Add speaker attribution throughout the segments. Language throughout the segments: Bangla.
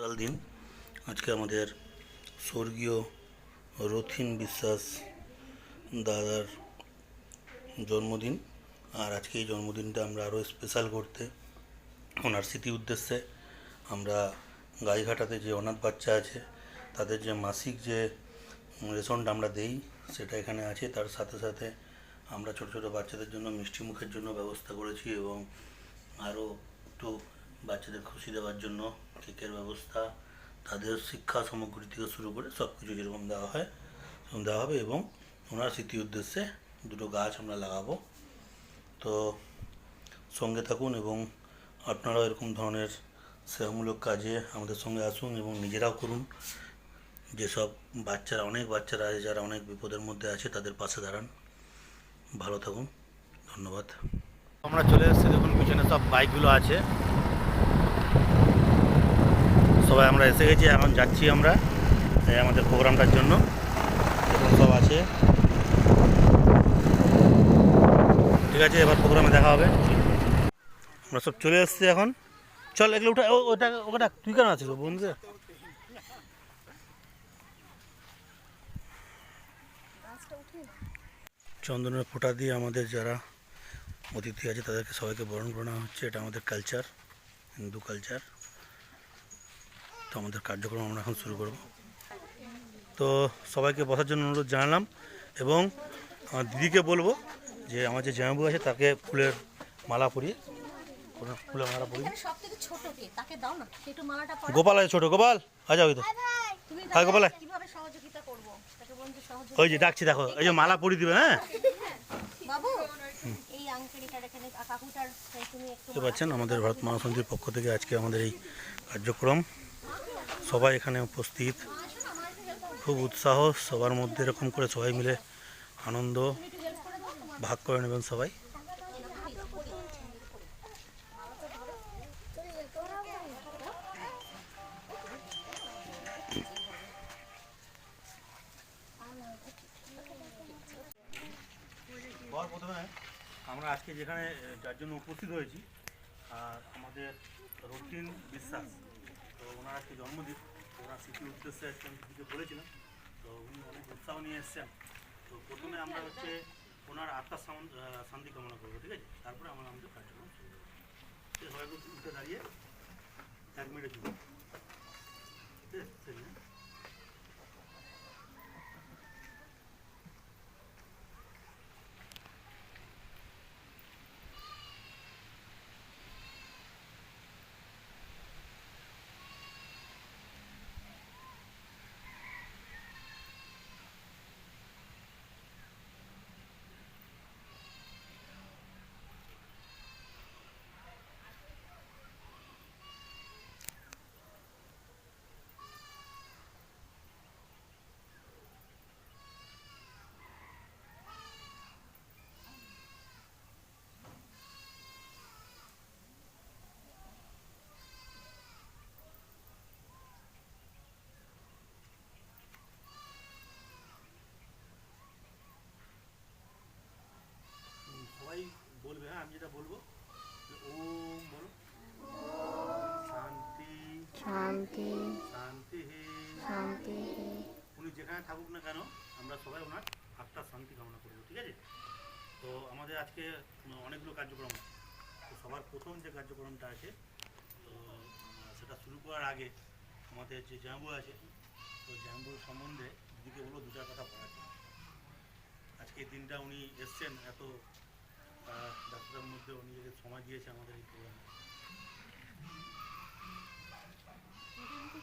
Speaker 1: স্পেশাল দিন। আজকে আমাদের স্বর্গীয় রথিন বিশ্বাস দাদার জন্মদিন। আর আজকে এই জন্মদিনটা আমরা আরও স্পেশাল করতে ওনার স্মৃতি উদ্দেশ্যে আমরা গাইঘাটাতে যে অনাথ বাচ্চা আছে তাদের যে মাসিক যে রেশনটা আমরা দেই সেটা এখানে আছে। তার সাথে সাথে আমরা ছোটো ছোটো বাচ্চাদের জন্য মিষ্টি মুখের জন্য ব্যবস্থা করেছি এবং আরও একটু বাচ্চাদের খুশি দেওয়ার জন্য কেকের ব্যবস্থা, তাদের শিক্ষা সামগ্রী থেকে শুরু করে সব কিছু যেরকম দেওয়া হয় সেরকম দেওয়া হবে। এবং ওনার স্মৃতি উদ্দেশ্যে দুটো গাছ আমরা লাগাবো। তো সঙ্গে থাকুন এবং আপনারাও এরকম ধরনের সেবামূলক কাজে আমাদের সঙ্গে আসুন এবং নিজেরাও করুন। যেসব বাচ্চারা, অনেক বাচ্চারা আছে যারা অনেক বিপদের মধ্যে আছে, তাদের পাশে দাঁড়ান। ভালো থাকুন, ধন্যবাদ। আমরা চলে এসেছি, দেখুন পিছনে সব বাইকগুলো আছে, সবাই আমরা এসে গেছি। এখন যাচ্ছি আমরা আমাদের প্রোগ্রামটার জন্য। দেখুন সব আছে, ঠিক আছে, এবার প্রোগ্রামে দেখা হবে। আমরা সব চলে এসেছি এখন। চল এগুলো উঠা, ওটা ওটা তুই কেন আছিস বন্ধু? চন্দনের ফোঁটা দিয়ে আমাদের যারা অতিথি আছে তাদেরকে সবাইকে বরণ করানো হচ্ছে। এটা আমাদের কালচার, হিন্দু কালচার। তো আমাদের কার্যক্রম আমরা এখন শুরু করব। তো সবাইকে বসার জন্য অনুরোধ জানালাম এবং আমার দিদিকে বলবো যে আমার যে জামাইবু আছে তাকে ফুলের মালা পরিয়ে, ফুলের মালা পরিয়ে। গোপাল আছে, ছোট গোপাল আজ যাও। হাই গোপাল, ওই যে ডাকছি, দেখো এই যে মালা পরিয়ে দিবে। হ্যাঁ বুঝতে পারছেন, আমাদের ভারত মহাসমিতির পক্ষ থেকে আজকে আমাদের এই কার্যক্রম, সবাই এখানে উপস্থিত, খুব উৎসাহ সবার মধ্যে। এরকম করে সবাই মিলে আনন্দ ভাগ করে নেবেন সবাই। প্রথমে আমরা আজকে যেখানে যার জন্য উপস্থিত হয়েছি, আমাদের রথিন বিশ্বাস, তো ওনার আজকে জন্মদিন, ওনার স্মৃতি উদ্দেশ্যে আজকে আমি দিদিকে বলেছিলাম, তো উনি অনেক উৎসাহ নিয়ে এসছেন। তো প্রথমে আমরা হচ্ছে ওনার আত্মার শান্তি কামনা করবো, ঠিক আছে, তারপরে আমরা আমাদের কার্যক্রম শুরু করবো। সবাই উঠে দাঁড়িয়ে 1 মিনিট জন্য, ঠিক আছে। সবাই বলবে, হ্যাঁ আমি যেটা বলবো, ওম বলো, শান্তি শান্তি শান্তি শান্তি। উনি যেখানে থাকুক না কেন আমরা সবাই ওনার আত্মার শান্তি কামনা করবো, ঠিক আছে। তো আমাদের আজকে অনেকগুলো কার্যক্রম, তো সবার প্রথম যে কার্যক্রমটা আছে, তো সেটা শুরু করার আগে আমাদের যে জাম্বু আছে, তো জাম্বুর সম্বন্ধে দিদিকে বলবো 2-4 কথা বলার জন্য। আজকে এই দিনটা উনি এসছেন, এত ডাক্তারের মধ্যে উনি যে সময় দিয়েছে আমাদের এই প্রোগ্রামে।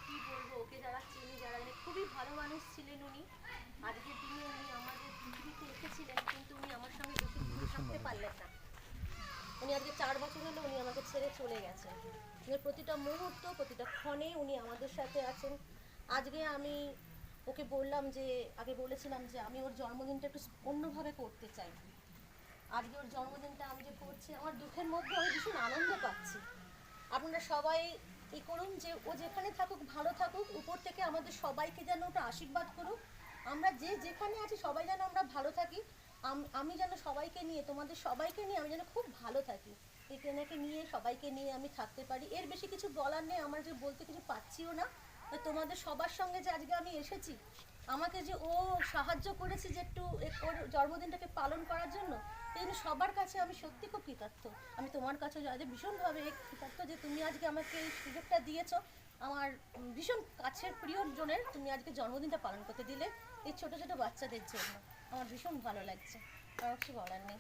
Speaker 2: কি বলবো, ওকে যারা চিনি, যারা খুবই ভালো মানুষ ছিলেন উনি। আজকের দিনে উনি আমাদের পৃথিবীতে এসেছিলেন, কিন্তু উনি আমার সঙ্গে বেশি থাকতে পারলেন না। উনি আজকে 4 বছর হলো উনি আমাকে ছেড়ে চলে গেছেন। প্রতিটা মুহূর্ত, প্রতিটা ক্ষণে উনি আমাদের সাথে আছেন। আজকে আমি ওকে বললাম যে, আগে বলেছিলাম যে আমি ওর জন্মদিনটা একটু অন্যভাবে করতে চাই। আজকে ওর জন্মদিনটা আমি যে করছি, আমার দুঃখের মধ্যে আমি ভীষণ আনন্দ পাচ্ছি। আপনারা সবাই করুন যে ও যেখানে থাকুক ভালো থাকুক, উপর থেকে আমাদের সবাইকে যেন ওটা আশীর্বাদ করুক। আমরা যে যেখানে আছি সবাই যেন আমরা ভালো থাকি। আমি যেন সবাইকে নিয়ে, তোমাদের সবাইকে নিয়ে আমি যেন খুব ভালো থাকি। একে এনাকে নিয়ে সবাইকে নিয়ে আমি থাকতে পারি। এর বেশি কিছু বলার নেই, আমার যে বলতে কিছু পাচ্ছিও না। তোমাদের সবার সঙ্গে যে আজকে আমি এসেছি, আমাকে যে ও সাহায্য করেছে যে একটু ওর জন্মদিনটাকে পালন করার জন্য, এই জন্য সবার কাছে আমি সত্যি খুব কৃতজ্ঞ। আমি তোমার কাছে আজ ভীষণভাবে কৃতজ্ঞ যে তুমি আজকে আমাকে এই সুযোগটা দিয়েছো। আমার ভীষণ কাছের প্রিয়জনের তুমি আজকে জন্মদিনটা পালন করতে দিলে এই ছোট ছোট বাচ্চাদের জন্য। আমার ভীষণ ভালো লাগছে, আর কিছু বলার নেই।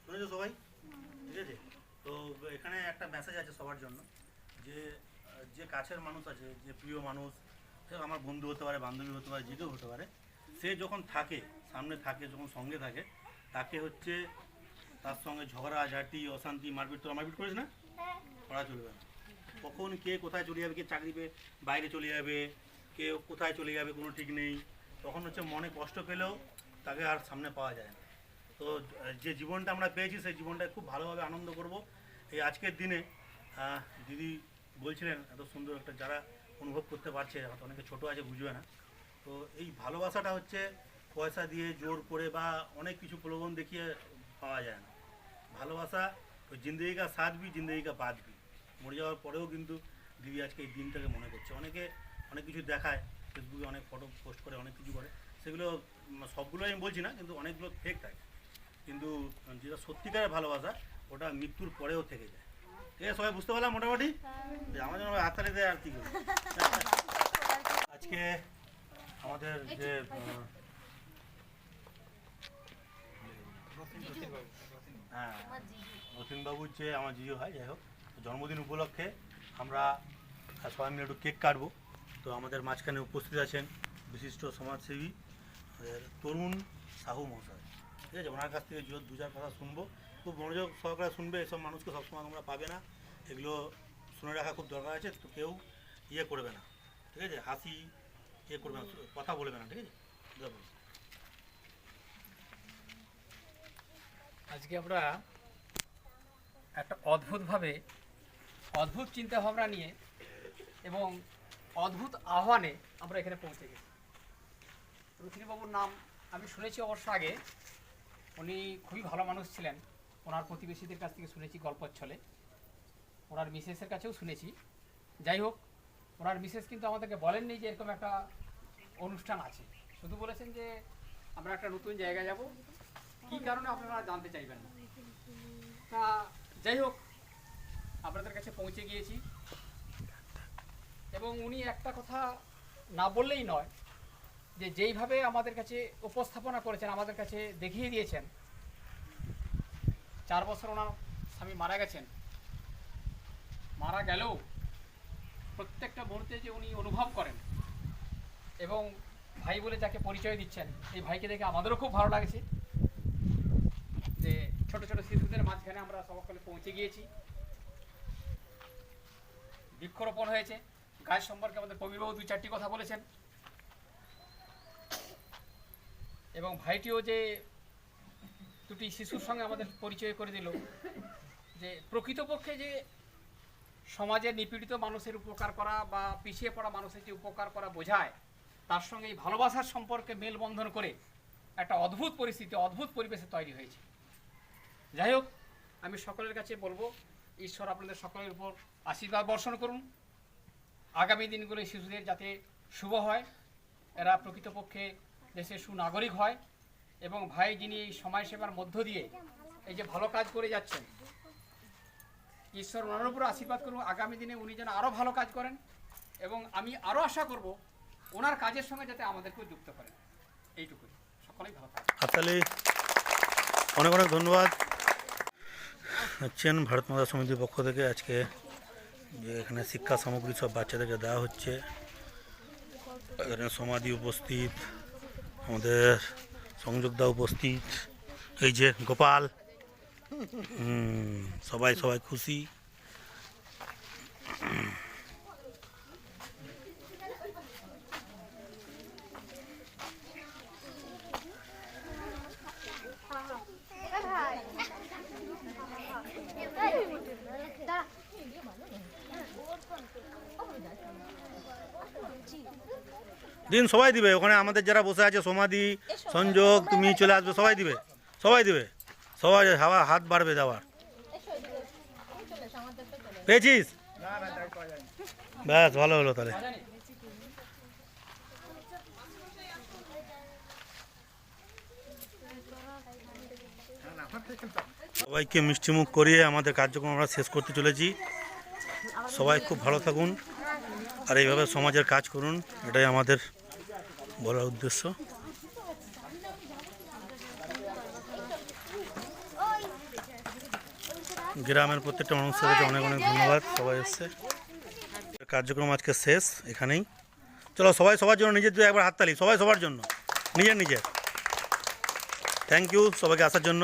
Speaker 1: শুনেছো সবাই? ঠিক আছে, তো এখানে একটা মেসেজ আছে সবার জন্য, যে যে কাছের মানুষ আছে, যে প্রিয় মানুষ, সে আমার বন্ধু হতে পারে, বান্ধবী হতে পারে, যে কেউ হতে পারে, সে যখন থাকে, সামনে থাকে, যখন সঙ্গে থাকে, তাকে হচ্ছে তার সঙ্গে ঝগড়া ঝাঁটি অশান্তি মারপিট, তোরা মারপিট করিস না? করা চলবে না। কখন কে কোথায় চলে যাবে, কে চাকরি পেয়ে বাইরে চলে যাবে, কে কোথায় চলে যাবে কোনো ঠিক নেই, তখন হচ্ছে মনে কষ্ট পেলেও তাকে আর সামনে পাওয়া যায় না। তো যে জীবনটা আমরা পেয়েছি সেই জীবনটা খুব ভালোভাবে আনন্দ করব। এই আজকের দিনে দিদি বলছিলেন এত সুন্দর একটা, যারা অনুভব করতে পারছে, হয়তো অনেকে ছোটো আছে বুঝবে না, তো এই ভালোবাসাটা হচ্ছে পয়সা দিয়ে জোর করে বা অনেক কিছু প্রলোভন দেখিয়ে পাওয়া যায় না। ভালোবাসা ওই জিন্দগি কা সাথ ভি জিন্দগি কা বাদ ভি, মরে যাওয়ার পরেও কিন্তু দিদি আজকে এই দিনটাকে মনে করছে। অনেকে অনেক কিছু দেখায়, ফেসবুকে অনেক ফটো পোস্ট করে, অনেক কিছু করে, সেগুলো সবগুলো আমি বলছি না, কিন্তু অনেকগুলো ফেক থাকে, কিন্তু যেটা সত্যিকারের ভালোবাসা ওটা মৃত্যুর পরেও থেকে যায়। ঠিক আছে, সবাই বুঝতে পারলাম মোটামুটি? আমার জন্য হাততালি দেয় আর কি করি। আজকে আমাদের যে হ্যাঁ রতিনবাবুর যে আমার জিজু হয়, যাই হোক, জন্মদিন উপলক্ষে আমরা সবাই মিলে একটু কেক কাটবো। তো আমাদের মাঝখানে উপস্থিত আছেন বিশিষ্ট সমাজসেবী তরুণ সাহু মহাশয়। ঠিক আছে, ওনার কাছ থেকে দু চার কথা শুনবো, খুব মনোযোগ সহকারে শুনবে। এসব মানুষকে সবসময় তোমরা পাবে না, এগুলো শুনে রাখা খুব দরকার আছে। তো কেউ ইয়ে করবে না, ঠিক আছে, হাসি ইয়ে করবে না, কথা বলবে না, ঠিক আছে?
Speaker 3: আজকে আমরা একটা অদ্ভুত চিন্তা ভাবনা নিয়ে এবং অদ্ভুত আহ্বানে আমরা এখানে পৌঁছে গেছি। রতিনবাবুর নাম আমি শুনেছি অবশ্য আগে, উনি খুবই ভালো মানুষ ছিলেন। ওনার প্রতিবেশীদের কাছ থেকে শুনেছি গল্পচ্ছলে, ওনার মিসেসের কাছেও শুনেছি। যাই হোক, ওনার মিসেস কিন্তু আমাদেরকে বলেননি যে এরকম একটা অনুষ্ঠান আছে, শুধু বলেছেন যে আমরা একটা নতুন জায়গায় যাব, কী কারণে আপনারা জানতে চাইবেন না। তা যাই হোক, আপনাদের কাছে পৌঁছে গিয়েছি এবং উনি একটা কথা না বললেই নয়, যে যেইভাবে আমাদের কাছে উপস্থাপনা করেছেন, আমাদের কাছে দেখিয়ে দিয়েছেন। 4 বছর ওনার স্বামী মারা গেছেন, মারা গেলেও প্রত্যেকটা মুহূর্তে যে উনি অনুভব করেন এবং ভাই বলে যাকে পরিচয় দিচ্ছেন, এই ভাইকে দেখে আমাদেরও খুব ভালো লাগছে যে ছোট ছোট শিশুদের মাঝখানে আমরা সকলে পৌঁছে গিয়েছি। বৃক্ষরোপণ হয়েছে, গাছ সম্পর্কে আমাদের কবিবাবু 2-4টি কথা বলেছেন এবং ভাইটিও যে দুটি শিশুর সঙ্গে আমাদের পরিচয় করে দিল, যে প্রকৃতপক্ষে যে সমাজের নিপীড়িত মানুষের উপকার করা বা পিছিয়ে পড়া মানুষের যে উপকার করা বোঝায়, তার সঙ্গে এই ভালোবাসার সম্পর্কে মেলবন্ধন করে একটা অদ্ভুত পরিস্থিতি, অদ্ভুত পরিবেশে তৈরি হয়েছে। যাই হোক, আমি সকলের কাছে বলবো, ঈশ্বর আপনাদের সকলের উপর আশীর্বাদ বর্ষণ করুন। আগামী দিনগুলো শিশুদের যাতে শুভ হয়, এরা প্রকৃতপক্ষে দেশের সুনাগরিক হয় এবং ভাই যিনি এই সমাজ সেবার মধ্য দিয়ে এই যে ভালো কাজ করে যাচ্ছেন, ঈশ্বর ওনার উপর আশীর্বাদ করুন। আগামী দিনে উনি যেন আরও ভালো কাজ করেন এবং আমি আরও আশা করব ওনার কাজের সঙ্গে যাতে আমাদেরকেও যুক্ত করেন। এইটুকুই, সকলেই ভালো থাকবেন।
Speaker 1: হাততালি, অনেক অনেক ধন্যবাদ। হচ্ছেন ভারত মাতা সমিতির পক্ষ থেকে আজকে যে এখানে শিক্ষা সামগ্রী সব বাচ্চাদেরকে দেওয়া হচ্ছে। এখানে সমাধি উপস্থিত, আমাদের সংযোগদা উপস্থিত, এই যে গোপাল, সবাই সবাই খুশি। দিন, সবাই দিবে। ওখানে আমাদের যারা বসে আছে, সমাধি, সংযোগ, তুমি চলে আসবে, সবাই দিবে, সবাই দিবে, সবাই হাওয়া হাত বাড়বে দেওয়ার। পেয়েছিস? ব্যাস, ভালো হলো তাহলে। সবাইকে মিষ্টিমুখ করিয়ে আমাদের কার্যক্রম আমরা শেষ করতে চলেছি। সবাই খুব ভালো থাকুন আর এইভাবে সমাজের কাজ করুন, এটাই আমাদের বলার উদ্দেশ্য। গ্রামের প্রত্যেকটা মানুষের কাছে অনেক অনেক ধন্যবাদ, সবাই এসছে। কার্যক্রম আজকে শেষ এখানেই। চলো সবাই সবার জন্য নিজের একবার হাততালি, সবাই সবার জন্য, নিজের। থ্যাংক ইউ সবাইকে আসার জন্য।